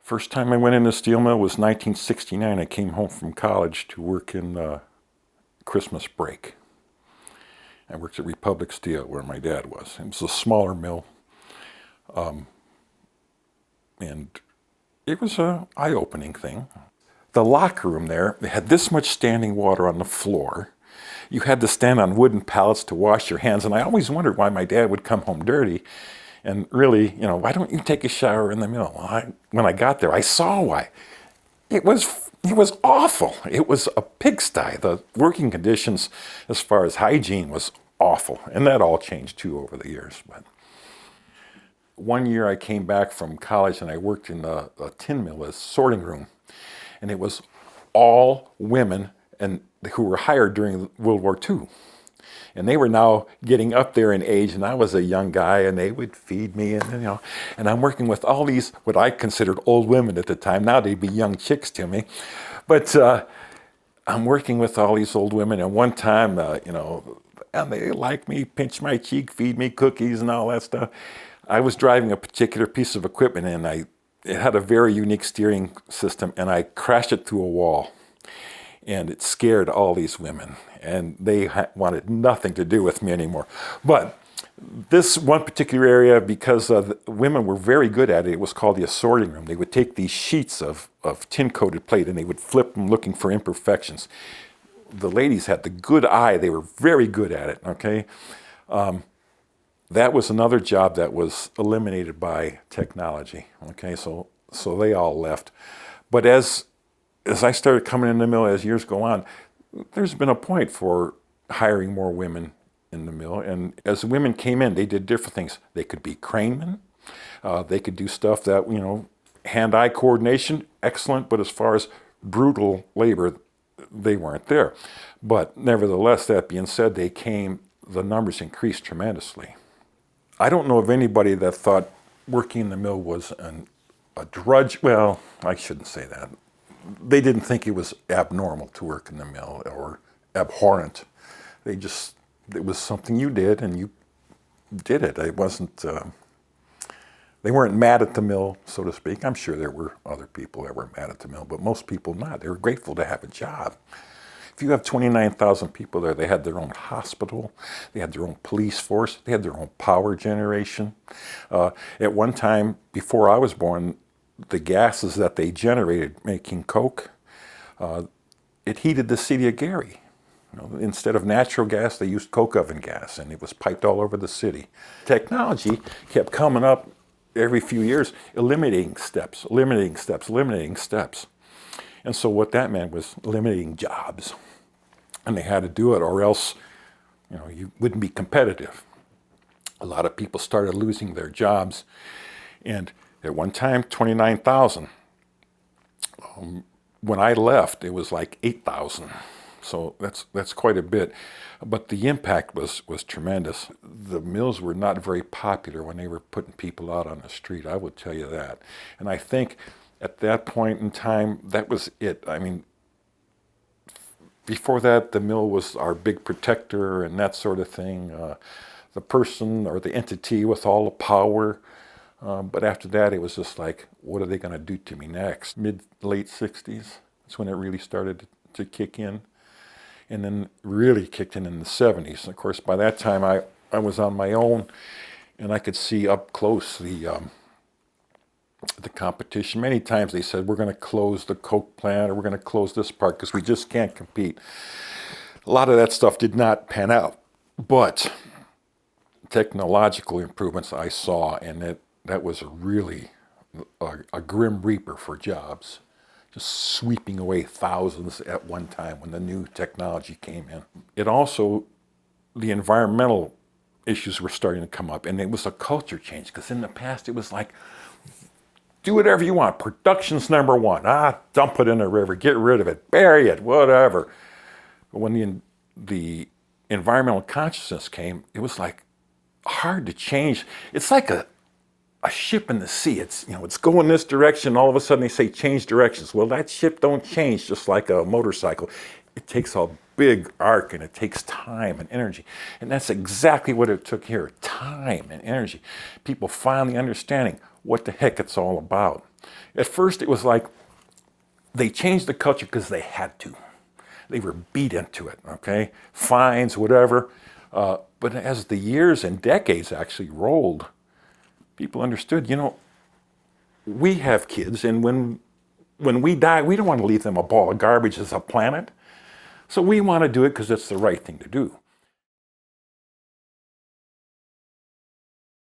First time I went in the steel mill was 1969. I came home from college to work in Christmas break. I worked at Republic Steel where my dad was. It was a smaller mill, and it was an eye-opening thing. The locker room there, they had this much standing water on the floor. You had to stand on wooden pallets to wash your hands, and I always wondered why my dad would come home dirty. And really, why don't you take a shower in the mill? Well, when I got there, I saw why. It was awful. It was a pigsty. The working conditions, as far as hygiene, was awful, and that all changed too over the years. But one year, I came back from college and I worked in a tin mill, a sorting room, and it was all women and who were hired during World War II. And they were now getting up there in age, and I was a young guy, and they would feed me, and I'm working with all these, what I considered old women at the time. Now they'd be young chicks to me. But I'm working with all these old women, and one time, and they like me, pinch my cheek, feed me cookies and all that stuff. I was driving a particular piece of equipment, and it had a very unique steering system, and I crashed it through a wall. And it scared all these women, and they wanted nothing to do with me anymore. But this one particular area, because the women were very good at it, it was called the assorting room. They would take these sheets of tin-coated plate, and they would flip them looking for imperfections. The ladies had the good eye. They were very good at it, okay? That was another job that was eliminated by technology, okay? So they all left. But as I started coming in the mill as years go on, there's been a point for hiring more women in the mill. And as women came in, they did different things. They could be cranemen. They could do stuff that, hand-eye coordination, excellent. But as far as brutal labor, they weren't there. But nevertheless, that being said, the numbers increased tremendously. I don't know of anybody that thought working in the mill was a drudge. Well, I shouldn't say that. They didn't think it was abnormal to work in the mill or abhorrent. It was something you did, and you did it. It wasn't, they weren't mad at the mill, so to speak. I'm sure there were other people that were mad at the mill, but most people not. They were grateful to have a job. If you have 29,000 people there, they had their own hospital, they had their own police force, they had their own power generation. At one time, before I was born, the gases that they generated making coke, it heated the city of Gary. Instead of natural gas, they used coke oven gas, and it was piped all over the city. Technology kept coming up every few years, eliminating steps. And so what that meant was eliminating jobs. And they had to do it, or else you wouldn't be competitive. A lot of people started losing their jobs, and at one time, 29,000. When I left, it was like 8,000. So that's quite a bit. But the impact was tremendous. The mills were not very popular when they were putting people out on the street, I would tell you that. And I think at that point in time, that was it. I mean, before that, the mill was our big protector and that sort of thing. The person or the entity with all the power. But after that, it was just like, what are they going to do to me next? Late 60s, that's when it really started to kick in. And then really kicked in the 70s. And of course, by that time, I was on my own, and I could see up close the competition. Many times they said, we're going to close the coke plant, or we're going to close this part because we just can't compete. A lot of that stuff did not pan out. But technological improvements I saw, and that was really a grim reaper for jobs, just sweeping away thousands at one time when the new technology came in. It also, the environmental issues were starting to come up, and it was a culture change, because in the past it was like, do whatever you want, production's number one, dump it in the river, get rid of it, bury it, whatever. But when the environmental consciousness came, it was like hard to change. It's like a ship in the sea. It's going this direction. All of a sudden they say change directions. Well, that ship don't change just like a motorcycle. It takes a big arc, and it takes time and energy. And that's exactly what it took here, time and energy. People finally understanding what the heck it's all about. At first, it was like they changed the culture because they had to. They were beat into it, okay? Fines, whatever. But as the years and decades actually rolled, people understood, we have kids, and when we die, we don't want to leave them a ball of garbage as a planet. So we want to do it because it's the right thing to do.